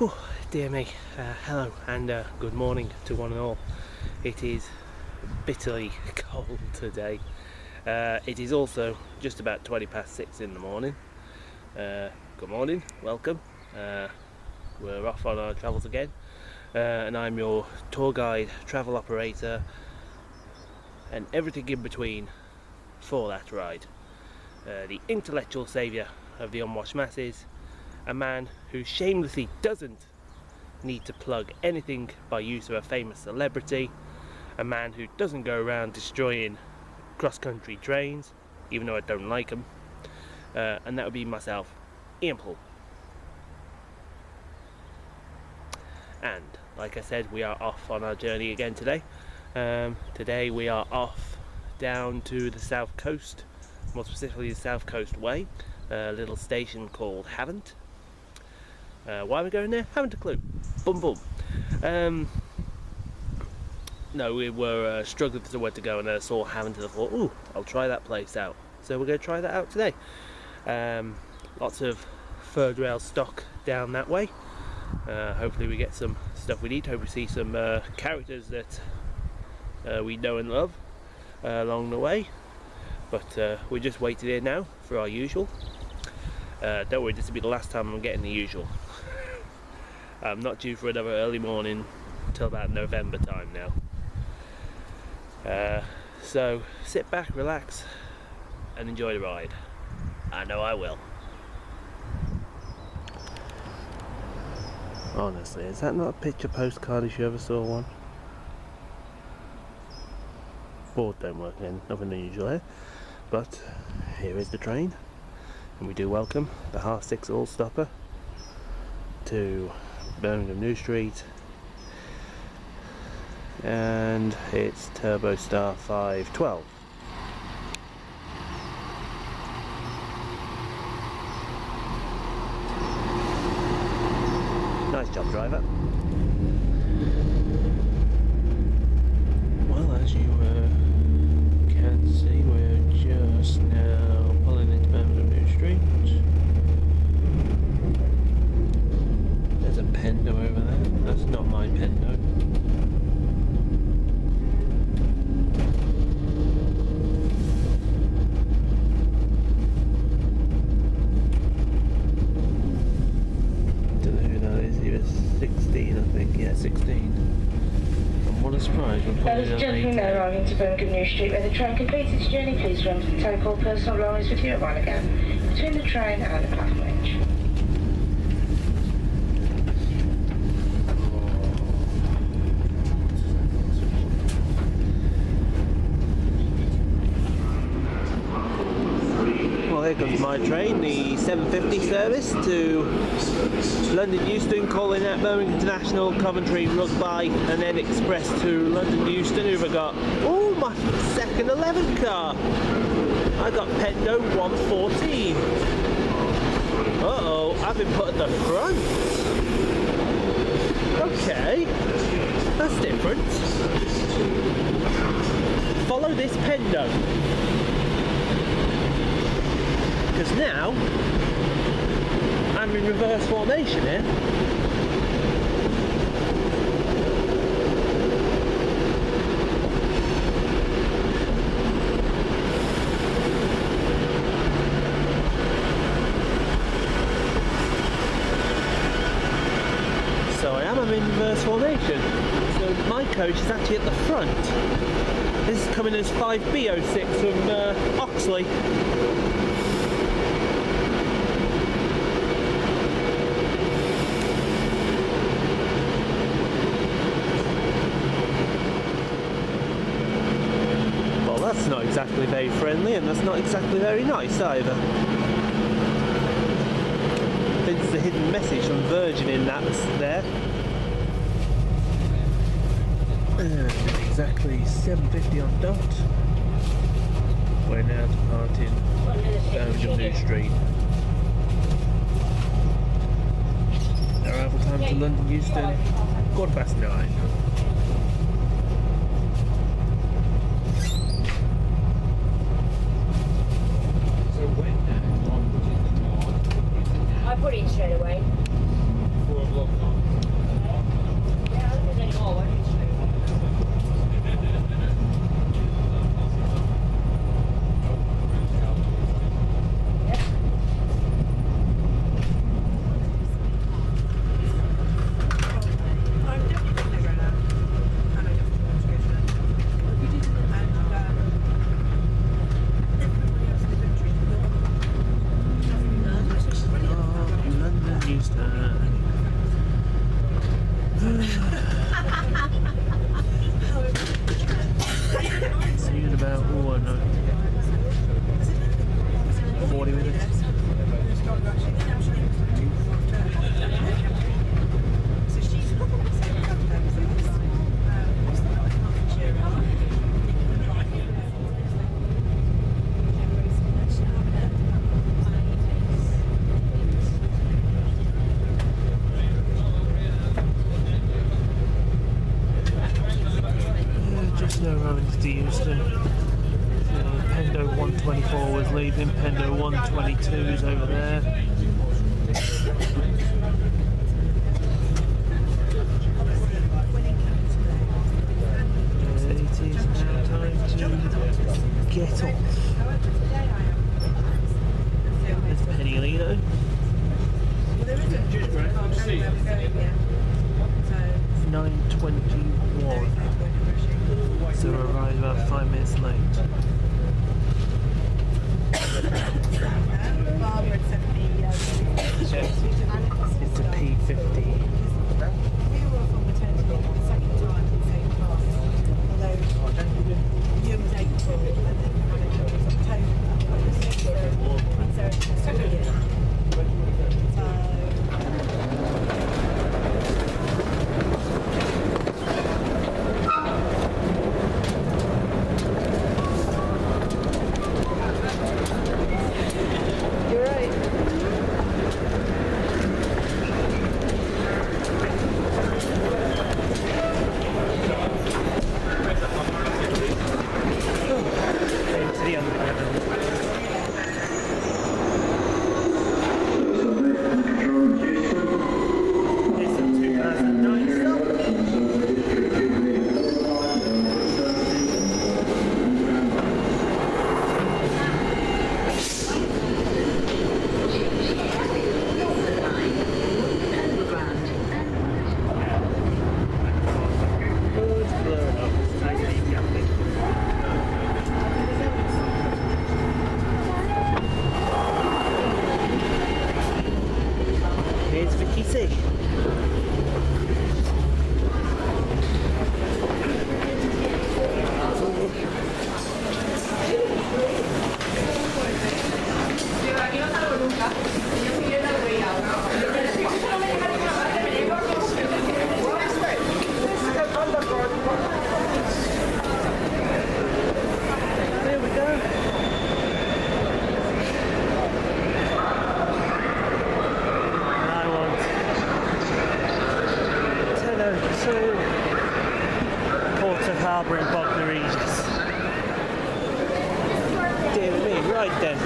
Oh, dear me. Hello and good morning to one and all. It is bitterly cold today. It is also just about 20 past 6 in the morning. Good morning, welcome. We're off on our travels again, and I'm your tour guide, travel operator, and everything in between for that ride. The intellectual saviour of the unwashed masses, a man who shamelessly doesn't need to plug anything by use of a famous celebrity, a man who doesn't go around destroying cross-country trains, even though I don't like them, and that would be myself, Ian Paul. And like I said, we are off on our journey again today. Today we are off down to the south coast, more specifically the South Coast Way, a little station called Havant. Why are we going there? Haven't a clue. Boom boom. No, we were struggling for somewhere to go, and I saw Havant and I thought, ooh, I'll try that place out. So we're going to try that out today. Lots of third rail stock down that way. Hopefully we get some stuff we need. Hope we see some characters that we know and love along the way. But we're just waiting here now for our usual. Don't worry, this will be the last time I'm getting the usual. I'm not due for another early morning till about November time now. So sit back, relax, and enjoy the ride. I know I will. Honestly, is that not a picture postcard if you ever saw one? Board don't work then, nothing unusual here. But here is the train, and we do welcome the H6 all stopper to Birmingham New Street, and it's Turbo Star 512. Nice job, driver. Well, as you can see, we're just now pulling into Birmingham New Street. There's a Pendo over there. That's not my Pendo. Don't know who that is. He was 16, I think. Yeah, 16. And what a surprise. We're Ladies and gentlemen, now arriving to Birmingham New Street, where the train completes its journey. Please remember to take all personal belongings with you while again between the train and the platform edge. Well, here comes my train, the 750 service to London Euston, calling at Birmingham International, Coventry, Rugby, and then express to London Euston. Who've I got? Oh, my second 11 car. I got Pendo 114. Uh-oh, I've been put at the front. Okay, that's different. Follow this Pendo. Because now I'm in reverse formation here. So I'm in reverse formation. So my coach is actually at the front. This is coming as 5B06 from Oxley. That's not exactly very friendly, and that's not exactly very nice either. There's a hidden message from Virgin in that there. And exactly 7:50 on dot. We're now departing Birmingham New Street. Arrival time to London Euston, 9:15. I put it in straight away. 4 o'clock. See you in about, oh, I don't know, 40 minutes. Just no roads to Euston. Pendo 124 was leaving, Pendo 122 is over there. It is now time to get off. There's Penny-Lino. 9:21. So we're arrived about 5 minutes late. It's a P50. Harbour in Bognor Regis. Dear me, right then.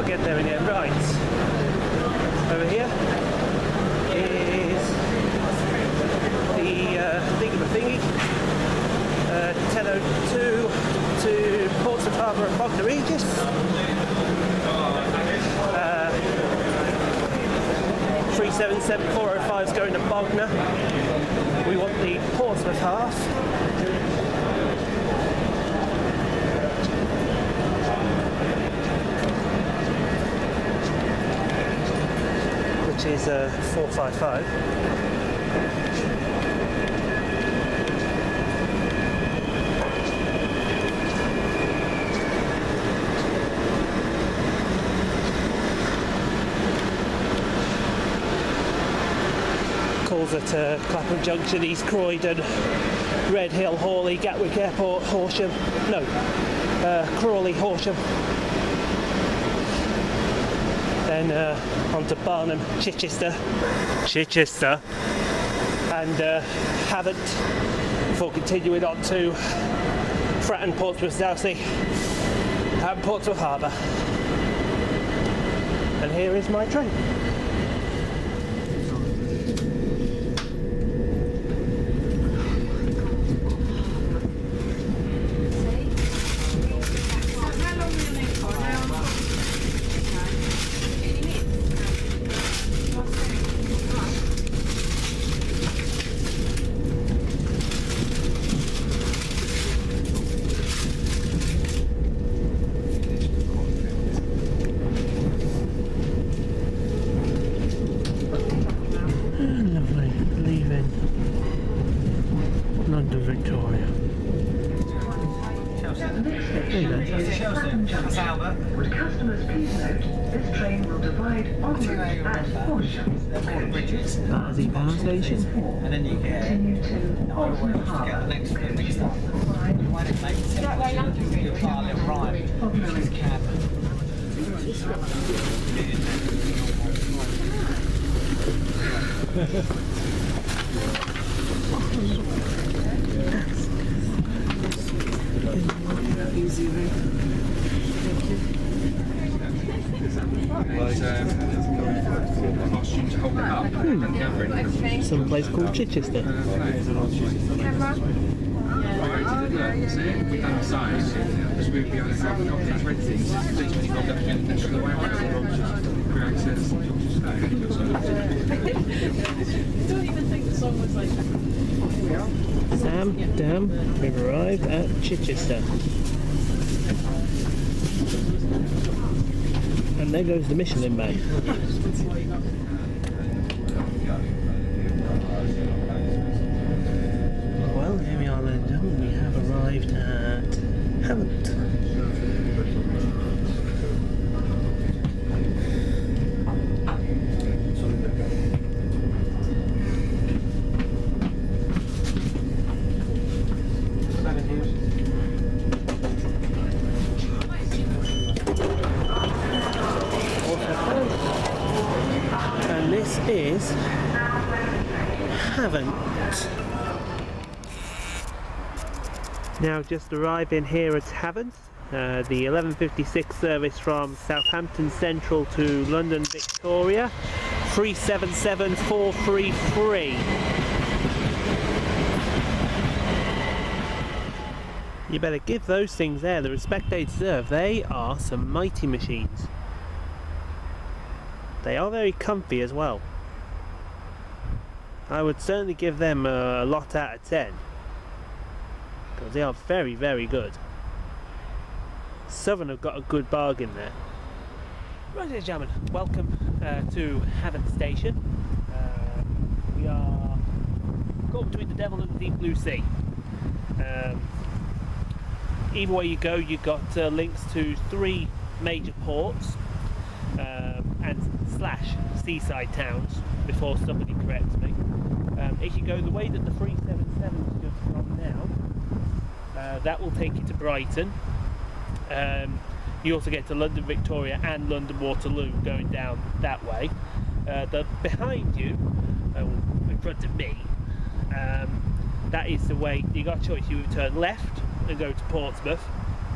Get there in the end. Right, over here is the thingy 10:02 to Portsmouth Harbour and Bognor Regis. 377-405 is going to Bognor. We want the Portsmouth half. Which is 455. Calls at Clapham Junction, East Croydon, Red Hill, Hawley, Gatwick Airport, Horsham, Crawley, Horsham. Then on to Barnum, Chichester, and Havant, before continuing on to Fratton, Portsmouth, Southsea, at Portsmouth Harbour. And here is my train. Lovely, leaving London Victoria. There you go. Would customers please note, this train will divide en route at Horsham. That is the power station. And then you get Continue to Portsmouth the Harbour. next stop. Why don't make it simple? You apply a little rhyme, which is cab. Some place called Chichester. Sam, damn, we've arrived at Chichester. And there goes the Michelin Man. Well, here we are, London. We have arrived at Havant. And this is Havant. Now just arriving here at Havant, the 11:56 service from Southampton Central to London Victoria, 377433. You better give those things there the respect they deserve. They are some mighty machines. They are very comfy as well. I would certainly give them a lot out of 10. Because they are very, very good. Southern have got a good bargain there. Right, ladies and gentlemen, welcome to Havant Station. We are caught between the devil and the deep blue sea. Either way you go, you've got links to 3 major ports and / seaside towns, before somebody corrects me. If you go the way that the 377 is just gone now, that will take you to Brighton. You also get to London Victoria and London Waterloo going down that way. Behind you, in front of me, that is the way. You got a choice. You turn left and go to Portsmouth,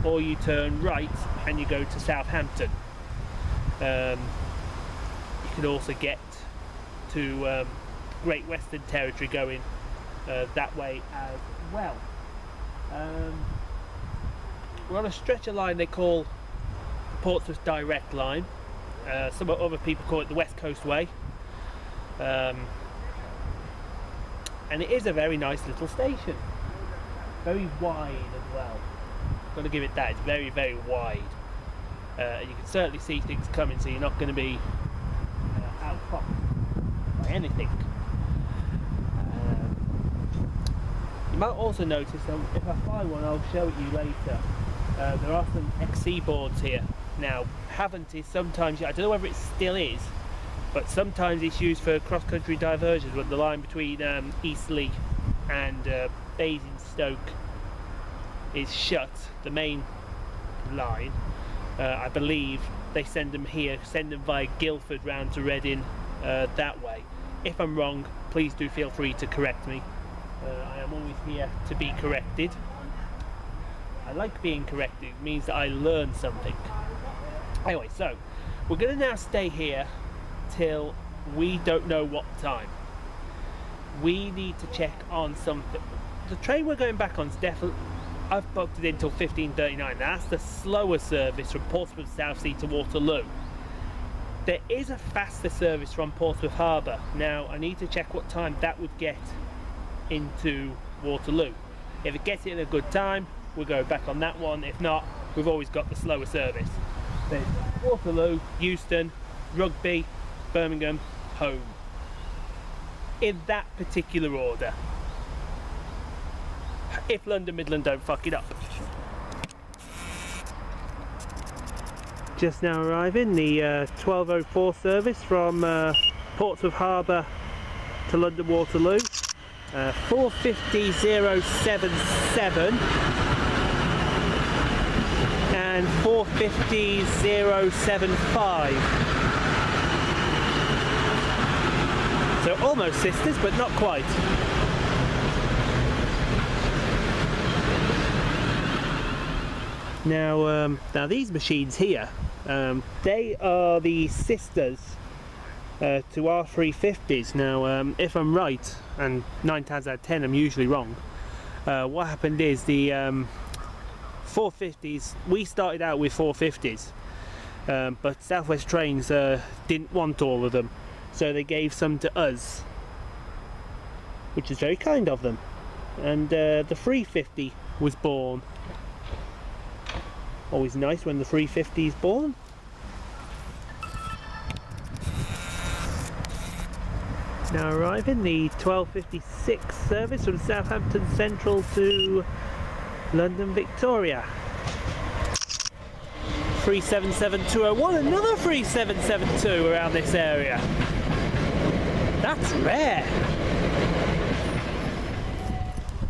or you turn right and you go to Southampton. You can also get to Great Western Territory going that way as well. We're on a stretch of line they call Portsmouth Direct Line. Some other people call it the West Coast Way. And it is a very nice little station. Very wide as well. Got to give it that, it's very, very wide. You can certainly see things coming, so you're not going to be outfoxed by anything. You might also notice, if I find one, I'll show it you later. There are some XC boards here. Now, Havant is sometimes, I don't know whether it still is, but sometimes it's used for cross-country diversions when the line between Eastleigh and Basingstoke is shut, the main line. I believe they send them here, send them via Guildford round to Reading that way. If I'm wrong, please do feel free to correct me. I am always here to be corrected. I like being corrected. It means that I learn something. Anyway, so we're going to now stay here till we don't know what time. We need to check on something. The train we're going back on is definitely, I've booked it until 15:39. That's the slower service from Portsmouth Southsea to Waterloo. There is a faster service from Portsmouth Harbour. Now I need to check what time that would get into Waterloo. If it gets in a good time, we'll go back on that one. If not, we've always got the slower service. There's Waterloo, Euston, Rugby, Birmingham, home. In that particular order. If London Midland don't fuck it up. Just now arriving, the 12:04 service from Portsmouth Harbour to London Waterloo. 4:50:077 and 4:50:075. So almost sisters, but not quite. Now these machines here, they are the sisters to our 350s. Now, if I'm right, and 9 times out of 10 I'm usually wrong, what happened is the 450s, we started out with 450s, but Southwest Trains didn't want all of them, so they gave some to us, which is very kind of them, and the 350 was born. Always nice when the 350 is born. Now arriving, the 12:56 service from Southampton Central to London Victoria. 377-201, another 3772 around this area. That's rare.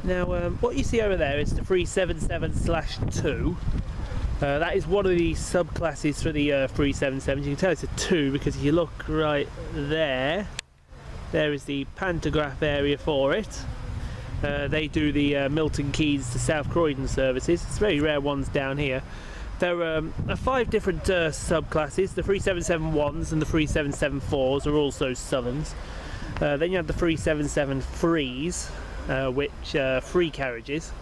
Now what you see over there is the 377/2. That is one of the subclasses for the 377s. You can tell it's a 2 because if you look right there, there is the pantograph area for it. They do the Milton Keynes to South Croydon services. It's very rare ones down here. There are 5 different subclasses. The 377-1s and the 377-4s are also Southerns. Then you have the 377-3s, which are free carriages.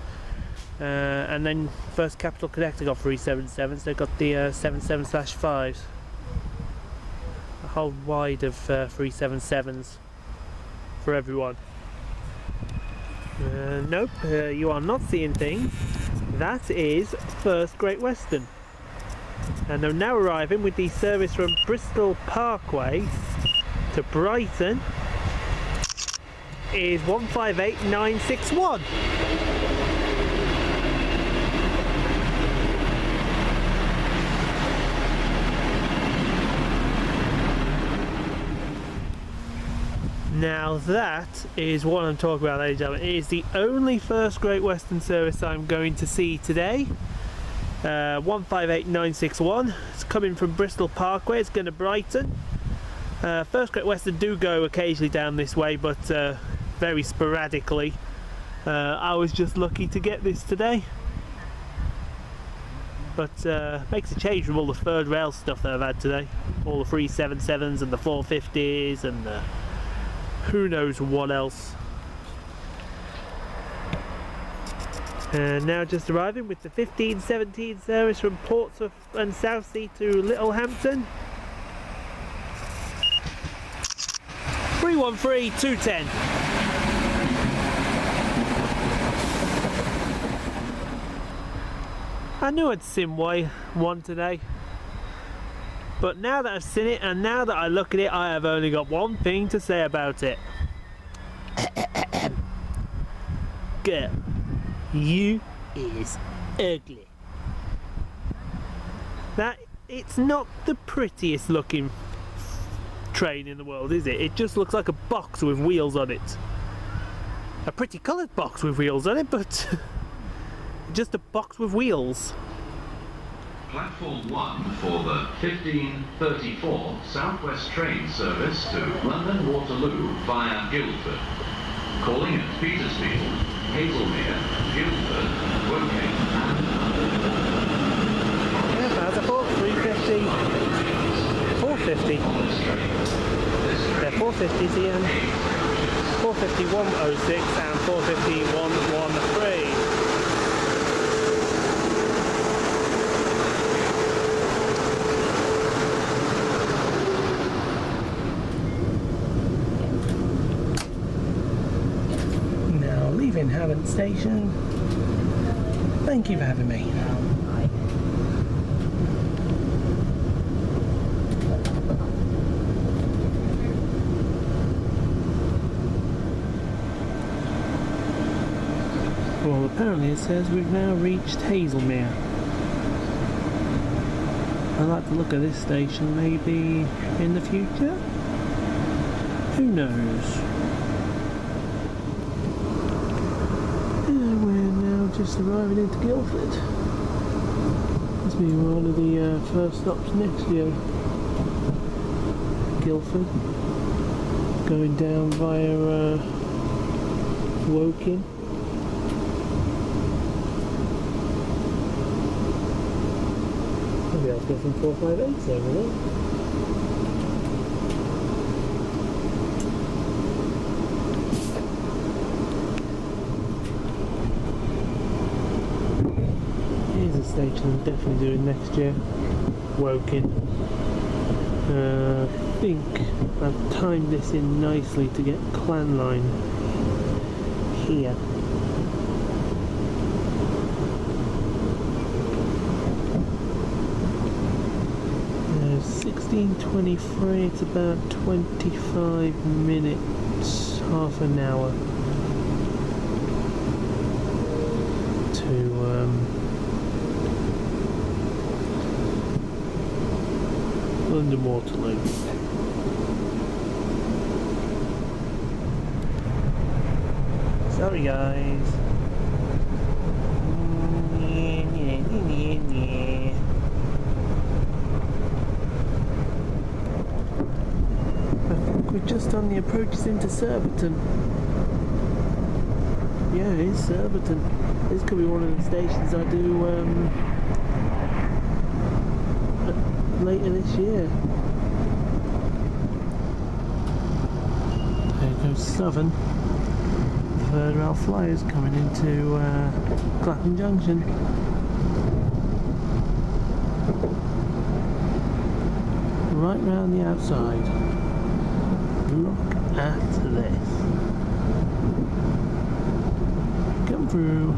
And then First Capital Connector got 377s. They've got the 77/5s. A whole wide of 377s for everyone. Nope, you are not seeing things. That is First Great Western. And they're now arriving with the service from Bristol Parkway to Brighton is 158961. Now that is what I'm talking about, ladies and gentlemen. It is the only First Great Western service I'm going to see today. 158961. It's coming from Bristol Parkway. It's going to Brighton. First Great Western do go occasionally down this way, but very sporadically. I was just lucky to get this today. But makes a change from all the third rail stuff that I've had today. All the 377s and the 450s and the who knows what else. And now just arriving with the 1517 service from Portsmouth and Southsea to Littlehampton. 313-210. I knew I'd seen one today, but now that I've seen it and now that I look at it, I have only got one thing to say about it. Girl, you is ugly. That, it's not the prettiest looking train in the world, is it? It just looks like a box with wheels on it. A pretty coloured box with wheels on it, but just a box with wheels. Platform 1 for the 1534 Southwest train service to London Waterloo via Guildford. Calling at Petersfield, Hazelmere, Guildford, Woking and Yeah, as I thought, 350, 450. They're 450s here. 450 106 and 450 113. Now leaving Havant station. Thank you for having me. Well, apparently it says we've now reached Hazelmere. I'd like to look at this station maybe in the future. Who knows? Yeah, we're now just arriving into Guildford. This will be one of the first stops next year. Guildford. Going down via Woking. Maybe I'll get some 458s over there. Here's a station I'm definitely doing next year. Woking. I think I've timed this in nicely to get Clan Line here. 16:23, it's about 25 minutes, half an hour to London Waterloo. Sorry guys. We're just on the approaches into Surbiton. Yeah, it's Surbiton. This could be one of the stations I do later this year. There goes Southern. The third rail flyers coming into Clapham Junction. Right round the outside. Look at this. Come through,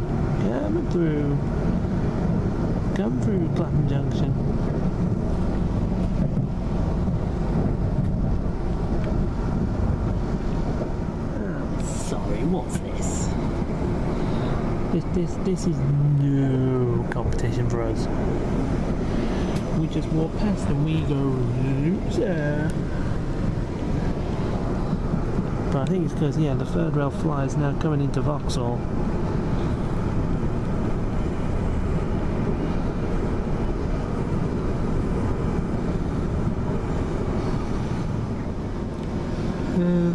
come through Clapham Junction. Oh, sorry, what's this? This is no competition for us. We just walk past and we go loser. But I think it's because, yeah, the third rail fly is now coming into Vauxhall.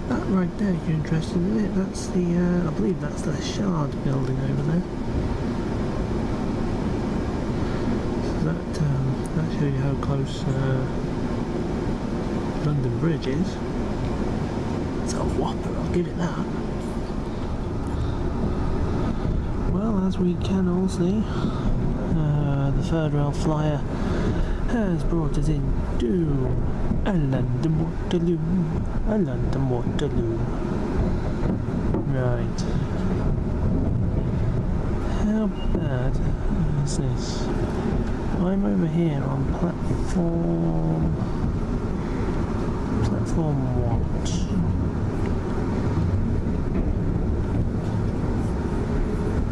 That right there, you're interested in it. That's the, I believe that's the Shard building over there. So that shows you how close London Bridge is. It's a whopper, I'll give it that. Well, as we can all see, the third rail flyer has brought us into a London Waterloo. A London Waterloo. Right. How bad is this? I'm over here on platform what?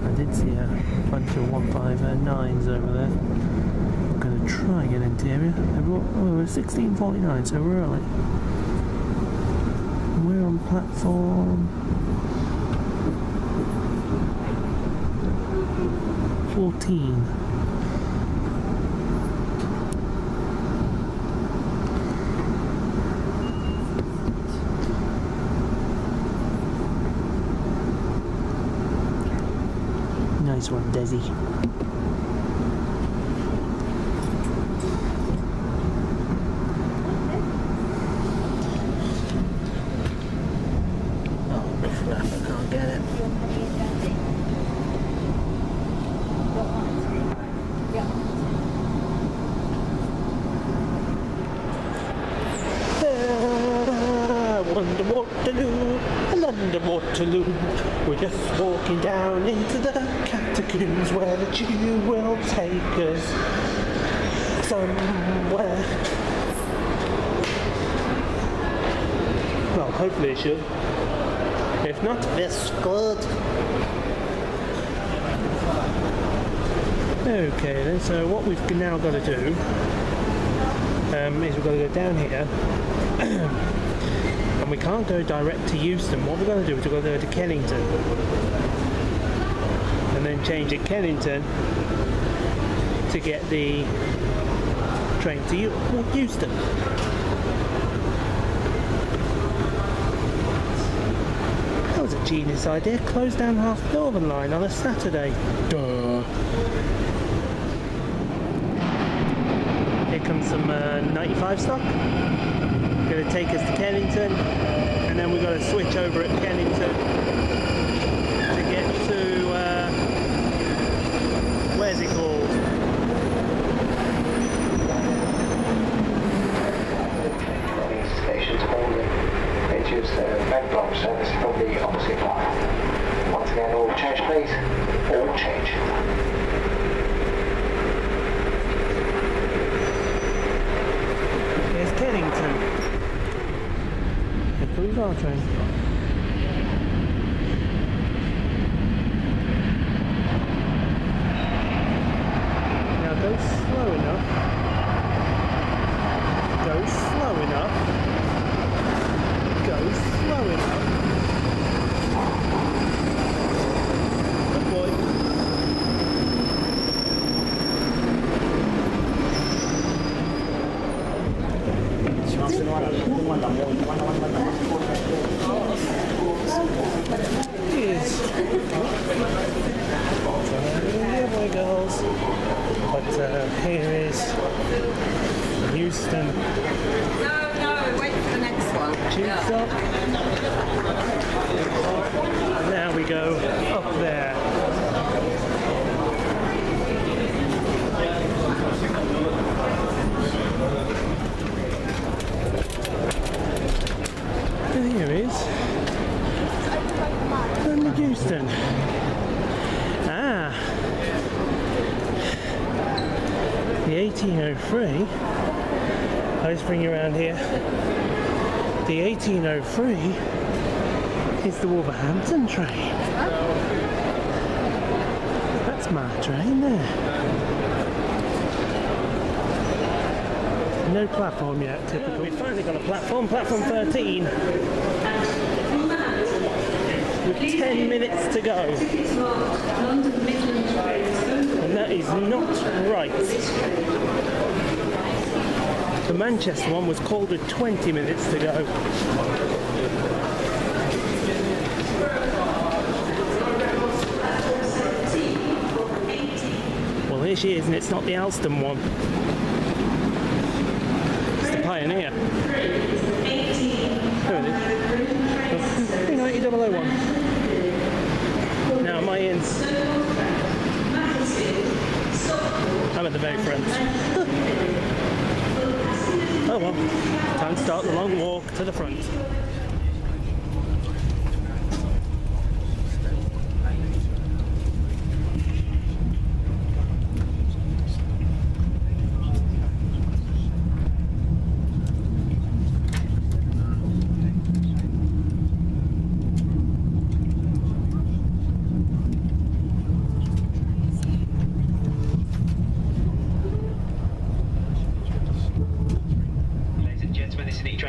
I did see a bunch of 159s over there. I'm going to try and get interior. We're 16:49, so we're early. We're on platform 14. Nice one, Desi. Waterloo, London Waterloo. We're just walking down into the catacombs where the tube will take us somewhere. Well, hopefully it should. If not, this good. Okay then, so what we've now got to do is we've got to go down here and we can't go direct to Euston. What we've got to do is we've got to go to Kennington and then change at Kennington to get the train to Euston. That was a genius idea. Close down half the Northern Line on a Saturday. Duh. Here comes some 95 stock. Going to take us to Kennington, and then we've got to switch over at Kennington to get to where's it called? Station to Malden, which is Bank service from the opposite line. Once again, all change please. All change. Here's Kennington. Here comes our train. Now go slow enough. Go slow enough. Go slow enough. Good boy. Yes. Here we girls. But here is Euston. No, wait for the next one. Tube stop. And now we go up there. And here is London Euston. Ah, the 1803. I'll just bring you around here. The 1803 is the Wolverhampton train. That's my train there. No platform yet, typical. We've finally got a platform 13. With 10 minutes to go. And that is not right. The Manchester one was called with 20 minutes to go. Well, here she is, and it's not the Alston one. It's the Pioneer. There it is. 390,001. Now, am I in? I'm at the very front. Oh well, time to start the long walk to the front.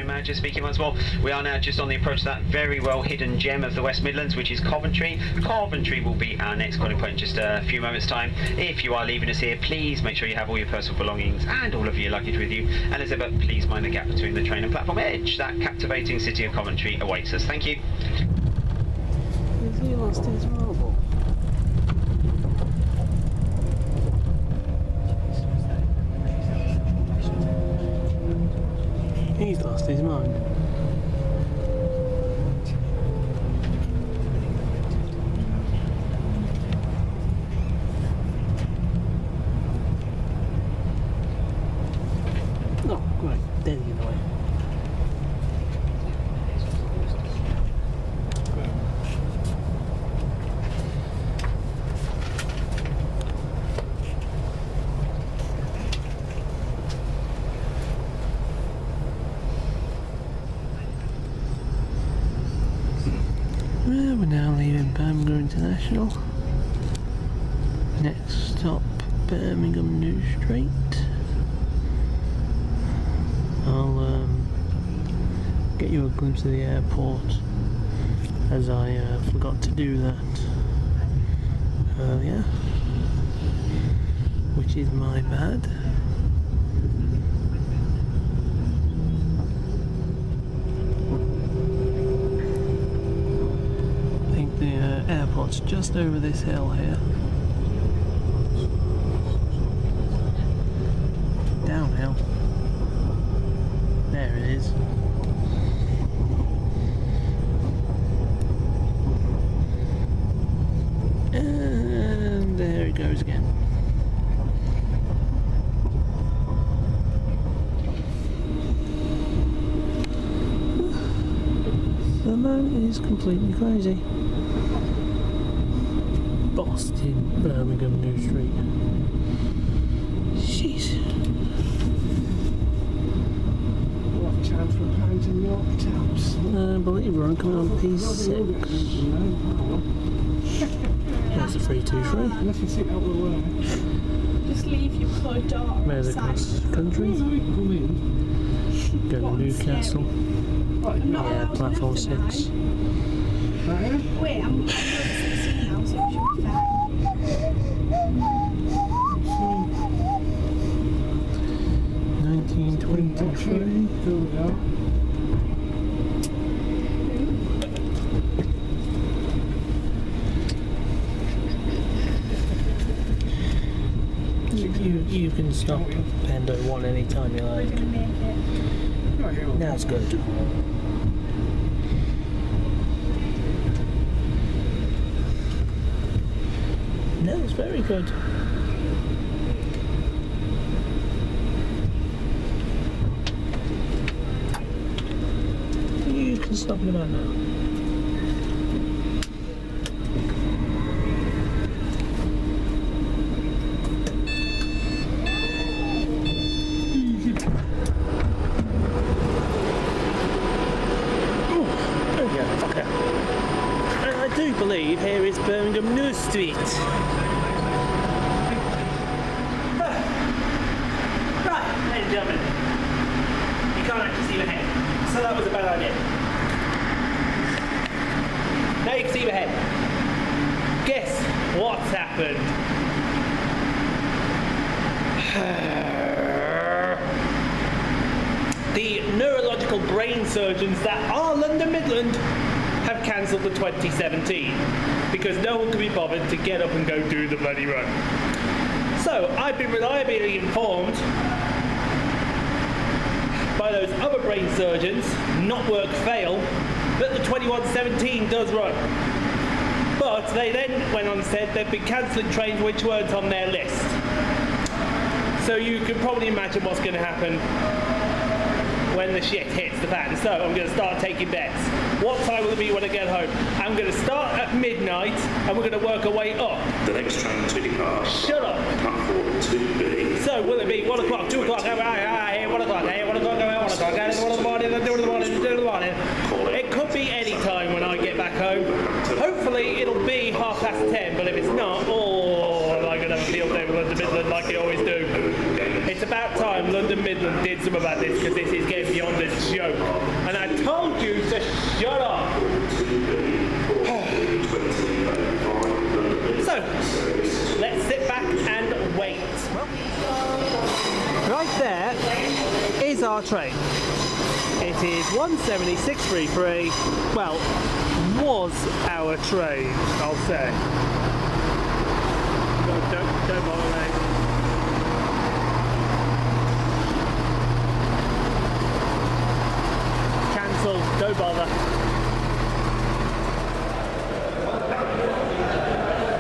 Manager speaking once more. We are now just on the approach to that very well hidden gem of the West Midlands, which is Coventry. Coventry will be our next calling point in just a few moments' time. If you are leaving us here, please make sure you have all your personal belongings and all of your luggage with you. And as ever, please mind the gap between the train and platform edge. That captivating city of Coventry awaits us. Thank you. Has he lost his marble? He's lost his mind. Oh, great. Then you know it. We're now leaving Birmingham International. Next stop, Birmingham New Street. I'll get you a glimpse of the airport, as I forgot to do that earlier, which is my bad. I think the airport's just over this hill here. Downhill. There it is. And there it goes again. The man is completely crazy. Boston, Birmingham New Street. Jeez. What chance for pounds in York Taps? I believe we're coming on P6. There's a 323. Unless you sit out the way. Just leave your car dark. There's a cross country. Go to Newcastle. Yeah, platform 6. Wait, I'm over 16 now, so it should be fine. 1923. There we go. You can stop Pando 1 anytime you like. Now it's good. No, it's very good. You can stop in about now. I believe here is Birmingham New Street. Right, ladies and gentlemen, you can't actually see the head, so that was a bad idea. Now you can see the head. Guess what's happened? The neurological brain surgeons that are London Midland have cancelled the 2017 because no one could be bothered to get up and go do the bloody run. So I've been reliably informed by those other brain surgeons, not work fail, that the 2117 does run. But they then went on and said they've been cancelling trains which weren't on their list. So you can probably imagine what's going to happen when the shit hits the fan. So I'm going to start taking bets. What time will it be when I get home? I'm going to start at midnight and we're going to work our way up. The next train to depart. Shut up. Platform 2B. So will it be 1 o'clock, 2 o'clock, 1 o'clock, 1 o'clock, 1 o'clock, 1 in the morning, 2 in the morning, 2 in the morning. It could be any time when I get back home. Hopefully it'll be 10:30, but if it's not, am I going to have a field day with London Midland like I always do? It's about time London Midland did something about this because this is getting beyond a joke. And I told you to shut up. So, let's sit back and wait. Right there is our train. It is 17633. Well, was our train, I'll say. Don't bother, mate. Cancelled, don't bother.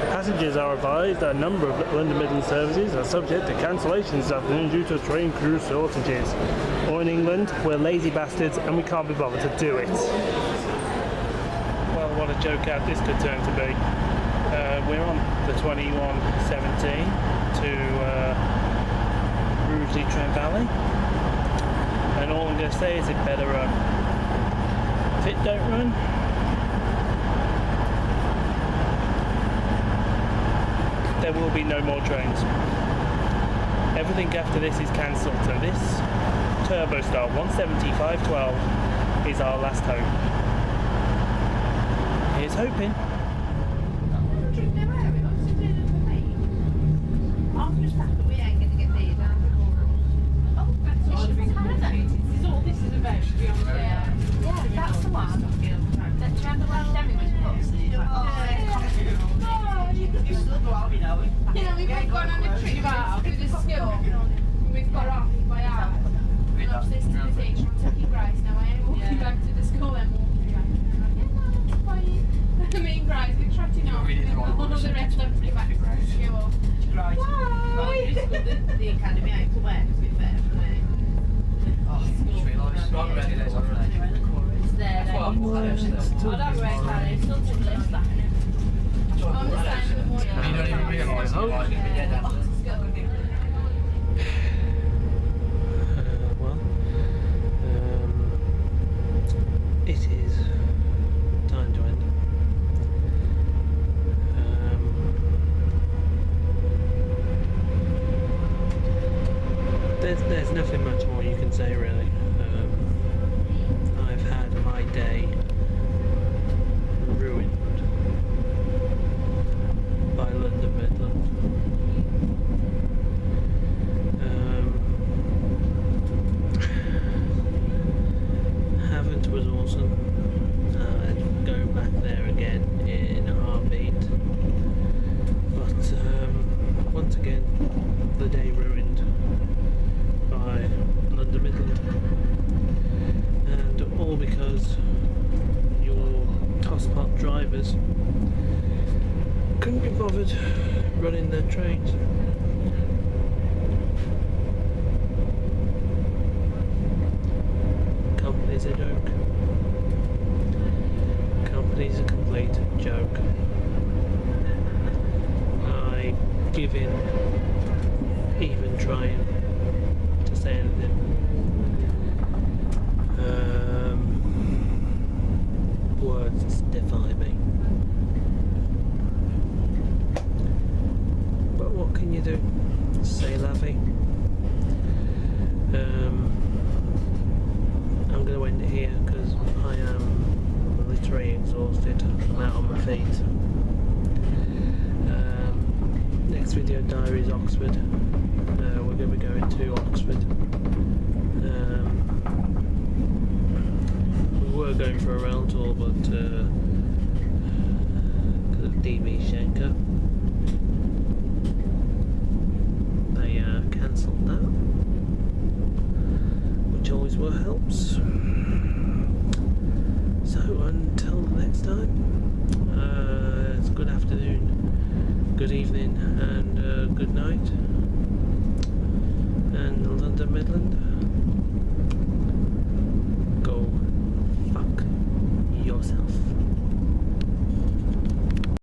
Passengers are advised that a number of London Midland services are subject to cancellation this afternoon due to train crew shortages. Or in England, we're lazy bastards and we can't be bothered to do it. Well, what a joke out this could turn to be. We're on the 2117 to Rugeley Trent Valley, and all I'm going to say is it better run. If it don't run, there will be no more trains. Everything after this is cancelled, so this Turbostar 17512 is our last hope. Here's hoping. That's the one. Do you remember when Demi was we've gone on a trip with the school. We've got off by hours. And obviously to the teacher, I'm taking Grace now. I am walking back to the school and walking back. Me and Grace, we're trotting off. All of the rest have to go back to school. Why? The academy out to work, to be fair for me. It's there. I don't work hard, it's still too late that. I'm the same in the morning. I don't even realise how long it's going to be dead now. It is time to end. There's nothing much more you can say really. I've had my day ruined by London Midland. Havant was awesome. I'd go back there again in a heartbeat. But once again, the day ruined by London Midland. And all because your tosspot drivers couldn't be bothered running their trains. Company's a joke. Company's a complete joke. I give in, even trying to say anything. Words defy me. But what can you do? Say Lavi. I'm going to end it here because I am literally exhausted. I'm out on my feet. Next video diary is Oxford. We're going to be going to Oxford. We were going for a round tour, but because of DB Schenker, they cancelled that, which always helps. So until next time, it's good afternoon, good evening, and good night, and London Midland.